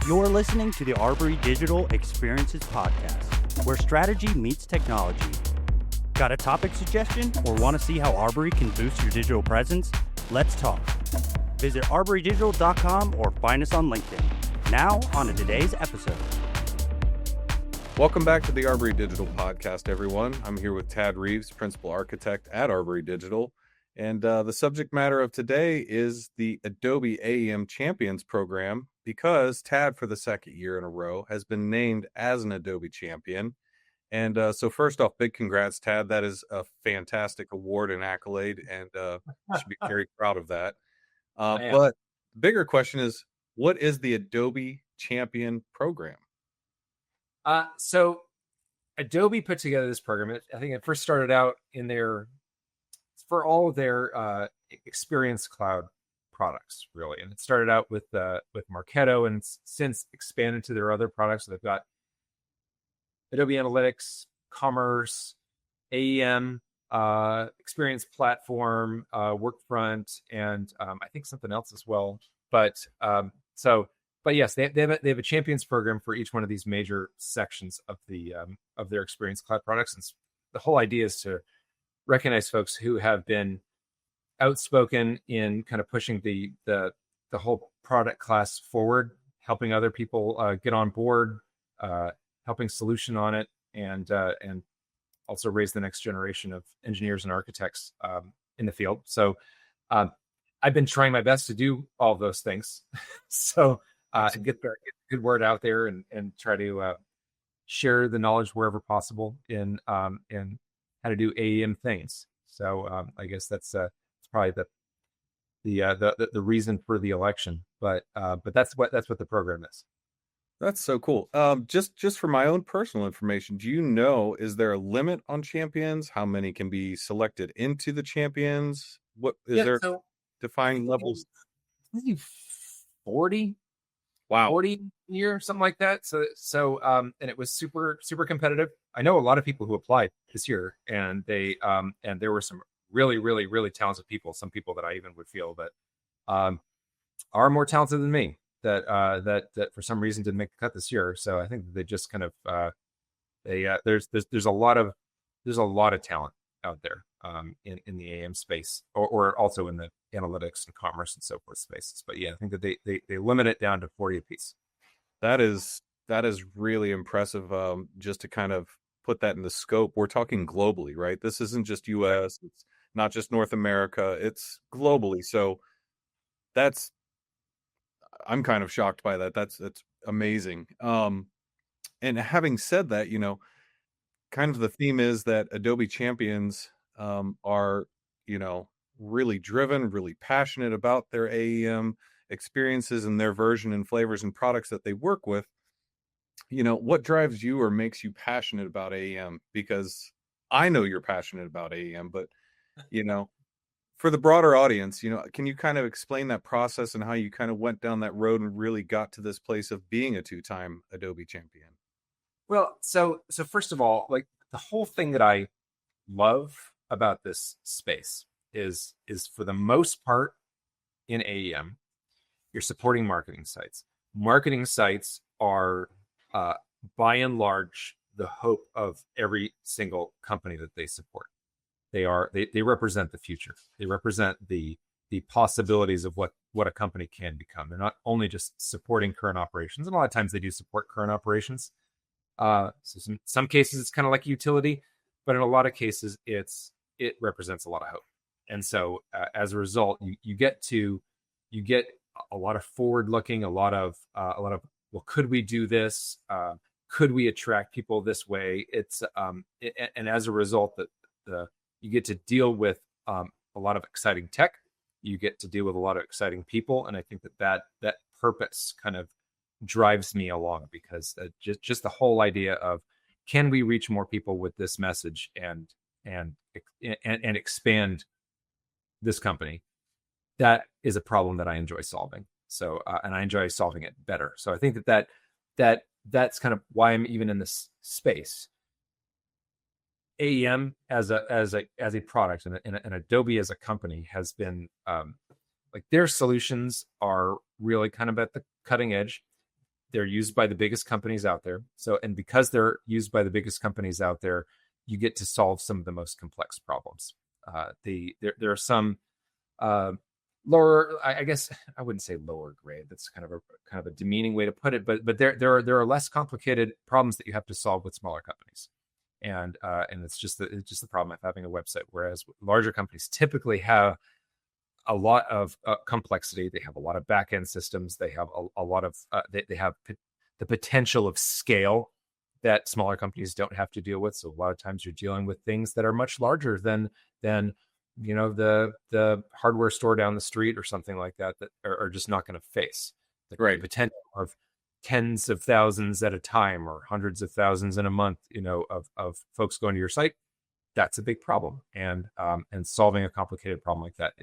You're listening to the Arbery Digital Experiences Podcast, where strategy meets technology. Got a topic suggestion or want to see how Arbery can boost your digital presence? Let's talk. Visit arberydigital.com or find us on LinkedIn. Now, on to today's episode. Welcome back to the Arbery Digital Podcast, everyone. I'm here with Tad Reeves, Principal Architect at Arbery Digital. And the subject matter of today is the Adobe AEM Champions program, because Tad, for the second year in a row, has been named as an Adobe Champion. And so first off, big congrats, Tad. That is a fantastic award and accolade, and you should be very proud of that. But the bigger question is, what is the Adobe Champion program? So Adobe put together this program. I think it first started out for all of their Experience Cloud products, really. And it started out with Marketo, and it's since expanded to their other products. So they've got Adobe Analytics, Commerce, AEM, Experience Platform, Workfront, and I think something else as well. But yes, they have a Champions program for each one of these major sections of their Experience Cloud products. And the whole idea is to recognize folks who have been outspoken in kind of pushing the whole product class forward, helping other people get on board, helping solution on it, and also raise the next generation of engineers and architects in the field. So I've been trying my best to do all of those things. So get good word out there and try to share the knowledge wherever possible in how to do AEM things. So I guess that's probably the reason for the election. But that's what the program is. That's so cool. Just for my own personal information, do you know, is there a limit on champions? How many can be selected into the champions? What is there defined levels? 40. Wow. 40 year, something like that. So and it was super, super competitive. I know a lot of people who applied this year, and and there were some really, really, really talented people. Some people that I even would feel that are more talented than me that for some reason didn't make the cut this year. So I think they just kind of there's a lot of talent out there in the AEM space, or also in the analytics and commerce and so forth spaces. But yeah, I think that they limit it down to 40 apiece. That is really impressive. Just to kind of put that in the scope, we're talking globally, right? This isn't just US, it's not just North America, it's globally. So I'm kind of shocked by that. That's amazing. And having said that, kind of the theme is that Adobe champions are, really driven, really passionate about their AEM experiences and their version and flavors and products that they work with. What drives you or makes you passionate about AEM? Because I know you're passionate about AEM, but, for the broader audience, can you kind of explain that process and how you kind of went down that road and really got to this place of being a 2-time Adobe champion? Well, so first of all, like, the whole thing that I love about this space is for the most part in AEM, you're supporting marketing sites. Marketing sites are by and large the hope of every single company that they support. They represent the future. They represent the possibilities of what a company can become. They're not only just supporting current operations, and a lot of times they do support current operations. So some cases it's kind of like a utility, but in a lot of cases it represents a lot of hope. And so as a result, you get a lot of forward looking, a lot of well, could we do this? Could we attract people this way? And as a result, you get to deal with a lot of exciting tech. You get to deal with a lot of exciting people, and I think that purpose kind of drives me along, because just the whole idea of, can we reach more people with this message and expand this company? That is a problem that I enjoy solving. So and I enjoy solving it better. So I think that's kind of why I'm even in this space. AEM as a product and Adobe as a company has been like, their solutions are really kind of at the cutting edge. they're used by the biggest companies out there. So, and because they're used by the biggest companies out there, you get to solve some of the most complex problems. There are some lower, I guess I wouldn't say lower grade. That's kind of a demeaning way to put it. But there are less complicated problems that you have to solve with smaller companies, and it's just the problem of having a website. Whereas larger companies typically have a lot of complexity. They have a lot of back-end systems. They have a lot of they have the potential of scale that smaller companies don't have to deal with. So a lot of times you're dealing with things that are much larger than the hardware store down the street or something like that are just not going to face the potential of tens of thousands at a time or hundreds of thousands in a month, of folks going to your site. That's a big problem. And solving a complicated problem like that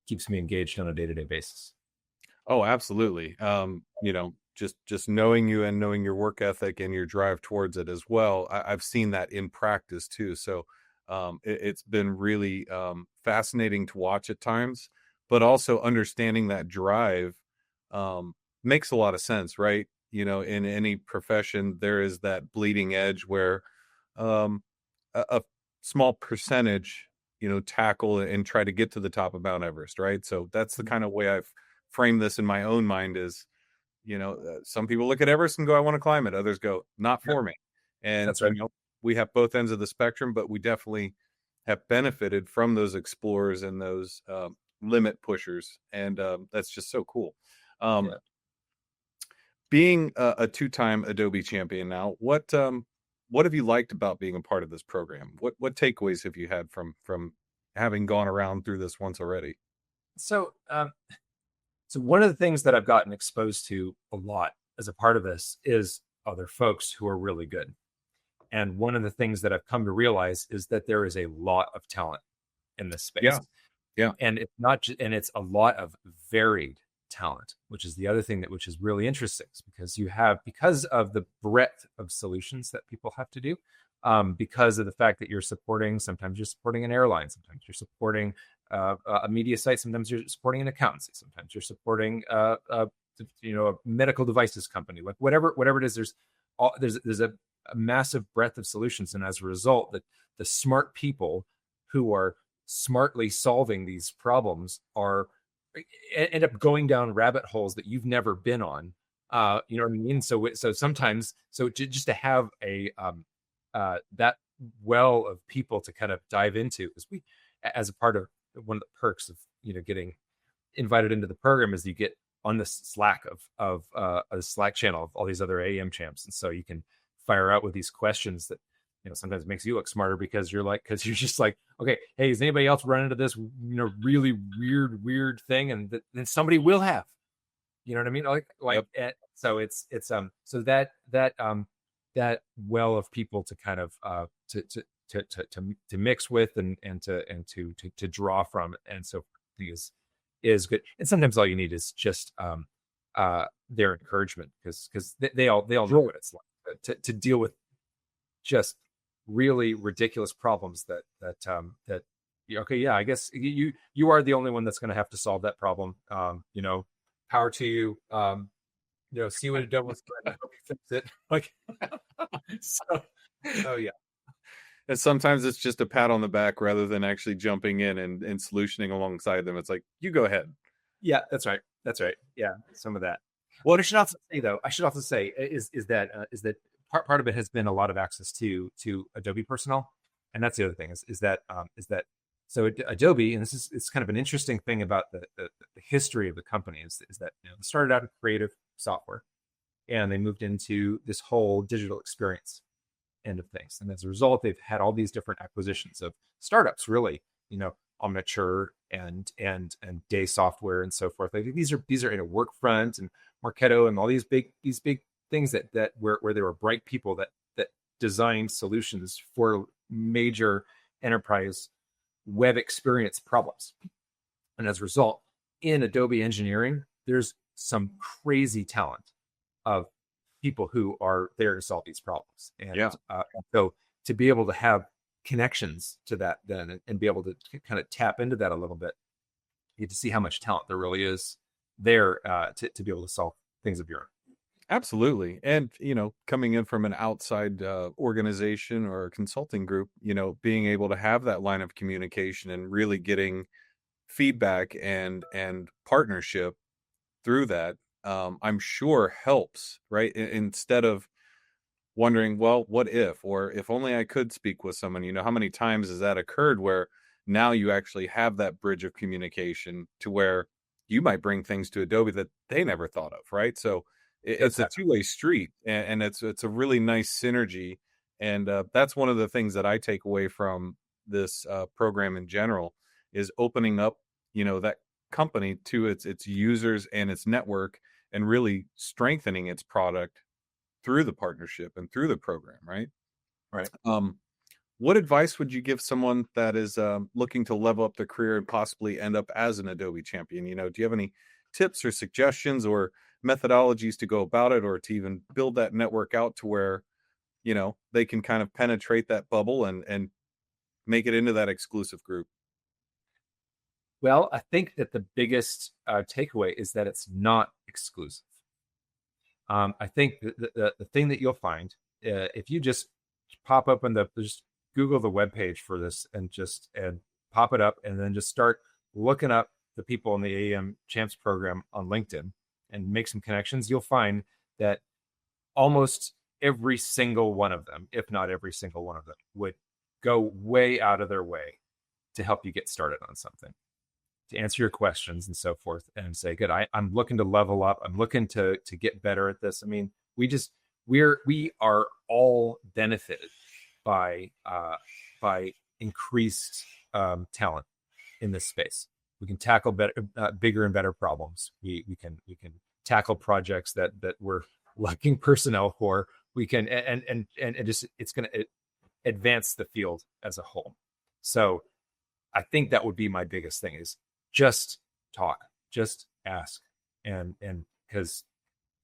keeps me engaged on a day-to-day basis. Oh, absolutely. Just knowing you and knowing your work ethic and your drive towards it as well. I've seen that in practice too. So it's been really fascinating to watch at times, but also understanding that drive makes a lot of sense, right? In any profession, there is that bleeding edge where a small percentage tackle and try to get to the top of Mount Everest, right? So that's the kind of way I've framed this in my own mind is, some people look at Everest and go, I want to climb it. Others go, not for me. And that's right. We have both ends of the spectrum, but we definitely have benefited from those explorers and those limit pushers. And that's just so cool. Being a two-time Adobe champion now, what have you liked about being a part of this program? What takeaways have you had from having gone around through this once already? So one of the things that I've gotten exposed to a lot as a part of this is other folks who are really good. And one of the things that I've come to realize is that there is a lot of talent in this space. Yeah. And it's it's a lot of varied talent, which is the other thing which is really interesting, because of the breadth of solutions that people have to do, because of the fact that sometimes you're supporting an airline, sometimes you're supporting a media site, sometimes you're supporting an accountancy, sometimes you're supporting a medical devices company, like whatever it is. There's a massive breadth of solutions, and as a result, the smart people who are smartly solving these problems end up going down rabbit holes that you've never been on. You know what I mean? So sometimes, just to have that well of people to kind of dive into, because we, as a part of one of the perks of getting invited into the program, is you get on the Slack of a Slack channel of all these other AEM champs, and so you can fire out with these questions that sometimes makes you look smarter because you're just like, okay, hey, has anybody else run into this really weird thing? And then somebody will have, you know what I mean? Yep. So it's so that well of people to kind of to mix with and to draw from, and so is good. And sometimes all you need is just their encouragement, because they all know what it's like to deal with just really ridiculous problems that okay, yeah, I guess you are the only one that's going to have to solve that problem. Power to you. See what it does, fix it. Like, so yeah. And sometimes it's just a pat on the back rather than actually jumping in and solutioning alongside them. It's like, you go ahead. Yeah, that's right. Yeah, some of that. What I should also say is that part of it has been a lot of access to Adobe personnel, and that's the other thing is that so Adobe, and it's kind of an interesting thing about the history of the company is that they started out with creative software, and they moved into this whole digital experience end of things, and as a result, they've had all these different acquisitions of startups, really, Omniture and Day Software and so forth. Like these are Workfront and Marketo and all these big things that where there were bright people that designed solutions for major enterprise web experience problems. And as a result, in Adobe engineering, there's some crazy talent of people who are there to solve these problems. And so to be able to have connections to that then and be able to kind of tap into that a little bit, you get to see how much talent there really is there to be able to solve things of your own. Absolutely. And, coming in from an outside organization or a consulting group, being able to have that line of communication and really getting feedback and partnership through that, I'm sure helps, right? Instead of wondering, well, what if, or if only I could speak with someone, how many times has that occurred where now you actually have that bridge of communication to where you might bring things to Adobe that they never thought of, right? So it's a Exactly. two-way street, and it's a really nice synergy. And that's one of the things that I take away from this program in general is opening up, that company to its users and its network, and really strengthening its product through the partnership and through the program, right? Right. Um, what advice would you give someone that is looking to level up their career and possibly end up as an Adobe champion? Do you have any tips or suggestions or methodologies to go about it, or to even build that network out to where, they can kind of penetrate that bubble and make it into that exclusive group? Well, I think that the biggest takeaway is that it's not exclusive. I think the thing that you'll find if you just pop open just Google the webpage for this and pop it up and then just start looking up the people in the AEM Champs program on LinkedIn and make some connections, you'll find that almost every single one of them, if not every single one of them, would go way out of their way to help you get started on something, to answer your questions and so forth, and say, good, I'm looking to level up. I'm looking to get better at this. I mean, we are all benefited by increased talent in this space. We can tackle bigger and better problems. We can tackle projects that we're lacking personnel for. We can and it's going to advance the field as a whole. So I think that would be my biggest thing is just talk, just ask. And because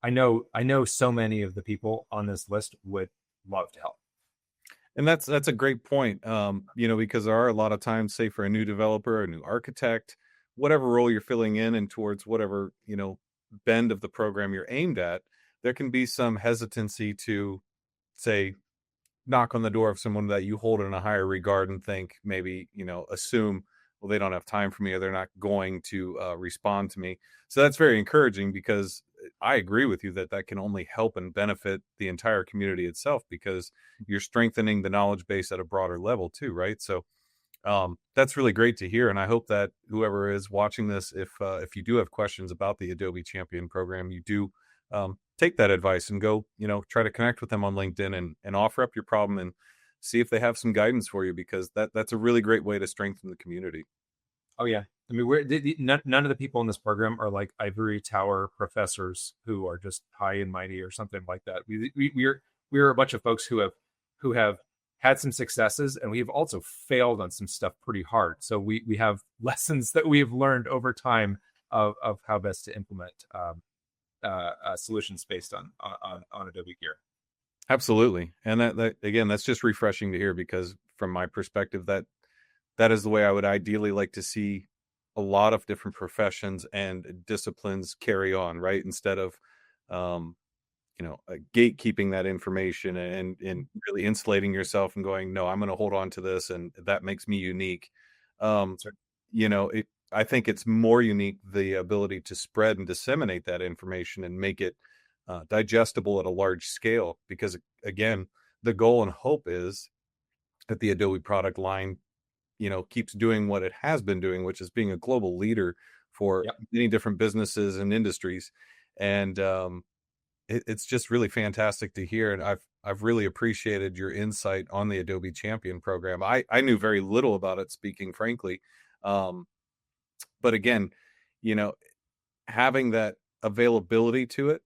I know so many of the people on this list would love to help. And that's a great point. Because there are a lot of times, say for a new developer, a new architect, whatever role you're filling in and towards whatever, bend of the program you're aimed at, there can be some hesitancy to, say, knock on the door of someone that you hold in a higher regard and think maybe, assume, well, they don't have time for me, or they're not going to respond to me. So that's very encouraging, because I agree with you that can only help and benefit the entire community itself, because you're strengthening the knowledge base at a broader level too, right? So that's really great to hear. And I hope that whoever is watching this, if you do have questions about the Adobe Champion program, you do take that advice and go, try to connect with them on LinkedIn and offer up your problem and see if they have some guidance for you, because that's a really great way to strengthen the community. Oh yeah. I mean, none of the people in this program are like ivory tower professors who are just high and mighty or something like that. We're a bunch of folks who have had some successes, and we've also failed on some stuff pretty hard. So we have lessons that we've learned over time of how best to implement solutions based on Adobe gear. Absolutely. And that again, that's just refreshing to hear, because from my perspective, that is the way I would ideally like to see a lot of different professions and disciplines carry on, right? Instead of, gatekeeping that information and really insulating yourself and going, no, I'm going to hold on to this, and that makes me unique. I think it's more unique, the ability to spread and disseminate that information and make it digestible at a large scale, because again, the goal and hope is that the Adobe product line, keeps doing what it has been doing, which is being a global leader for many different businesses and industries. And it's just really fantastic to hear. And I've really appreciated your insight on the Adobe Champion program. I knew very little about it, speaking frankly. But again, having that availability to it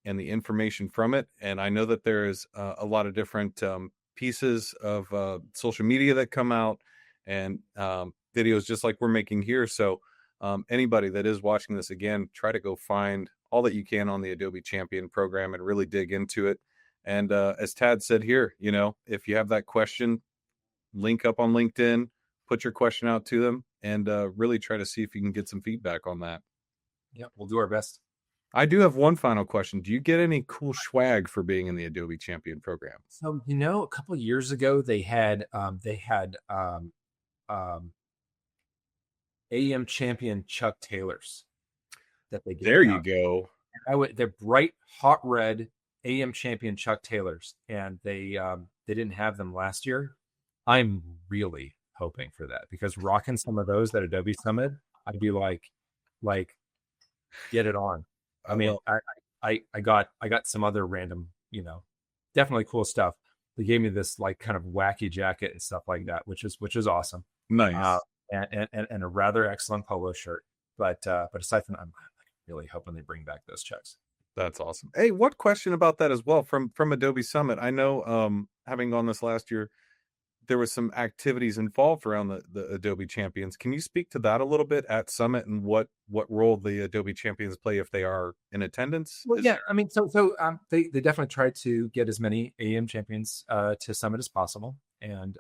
and the information from it. And I know that there is a lot of different pieces of social media that come out, and videos just like we're making here. So anybody that is watching this, again, try to go find all that you can on the Adobe Champion program and really dig into it. And as Tad said here, if you have that question, link up on LinkedIn, put your question out to them, and really try to see if you can get some feedback on that. Yeah, we'll do our best. I do have one final question. Do you get any cool swag for being in the Adobe Champion program? So, a couple of years ago, they had AEM Champion Chuck Taylors that they gave There you out. go. They're bright, hot red AEM Champion Chuck Taylors, and they didn't have them last year. I'm really hoping for that, because rocking some of those at Adobe Summit, I'd be like, get it on. I mean, I got some other random, definitely cool stuff. They gave me this like kind of wacky jacket and stuff like that, which is awesome. Nice. And a rather excellent polo shirt. But aside from that, I'm really hoping they bring back those checks. That's awesome. Hey, what question about that as well from Adobe Summit? I know, having gone this last year, there was some activities involved around the Adobe Champions. Can you speak to that a little bit at Summit, and what role the Adobe Champions play if they are in attendance? Well, yeah, I mean, so they definitely try to get as many AEM champions to Summit as possible, and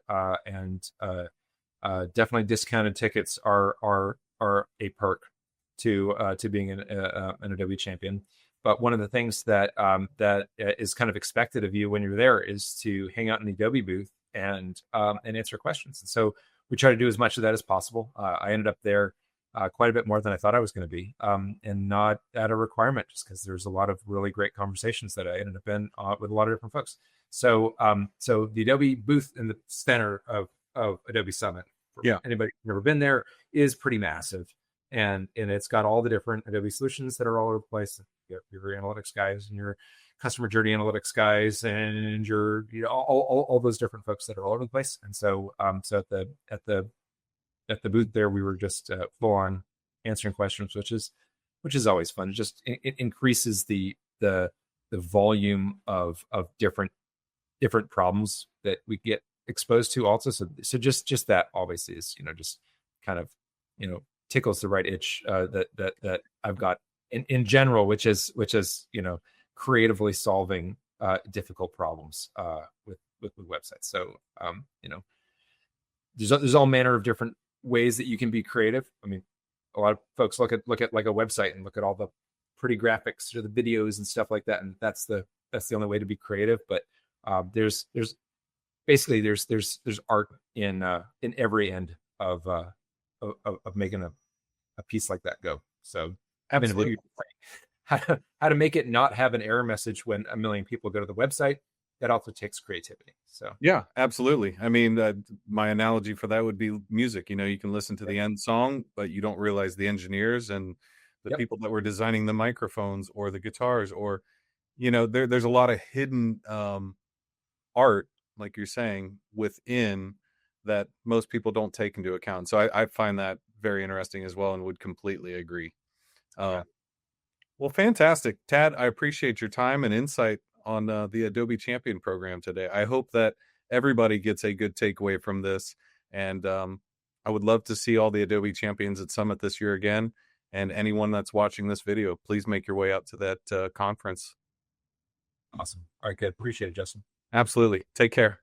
definitely discounted tickets are a perk to being an Adobe champion. But one of the things that is kind of expected of you when you're there is to hang out in the Adobe booth and answer questions. And so we try to do as much of that as possible. I ended up there quite a bit more than I thought I was going to be, and not at a requirement, just because there's a lot of really great conversations that I ended up in with a lot of different folks. So the Adobe booth in the center of Adobe Summit, for anybody who's never been there, is pretty massive, and it's got all the different Adobe solutions that are all over the place. You have your analytics guys and your customer journey analytics guys, and your all those different folks that are all over the place. And so at the booth there, we were just full on answering questions, which is always fun. It increases the volume of different problems that we get exposed to also. So just that obviously is just kind of tickles the right itch that I've got in general, which is creatively solving difficult problems with websites. So there's all manner of different ways that you can be creative. I mean, a lot of folks look at like a website and look at all the pretty graphics or the videos and stuff like that, and that's the only way to be creative. But there's art in every end of making a piece like that go. So Absolutely. How to make it not have an error message when a million people go to the website, that also takes creativity. So yeah, absolutely. I mean, my analogy for that would be music. You can listen to the end song, but you don't realize the engineers and the people that were designing the microphones or the guitars, or there's a lot of hidden art, like you're saying, within that most people don't take into account. So I find that very interesting as well, and would completely agree. Well, fantastic, Tad. I appreciate your time and insight on the Adobe Champion program today. I hope that everybody gets a good takeaway from this, and I would love to see all the Adobe Champions at Summit this year again. And anyone that's watching this video, please make your way out to that conference. Awesome. All right, good. Appreciate it, Justin. Absolutely. Take care.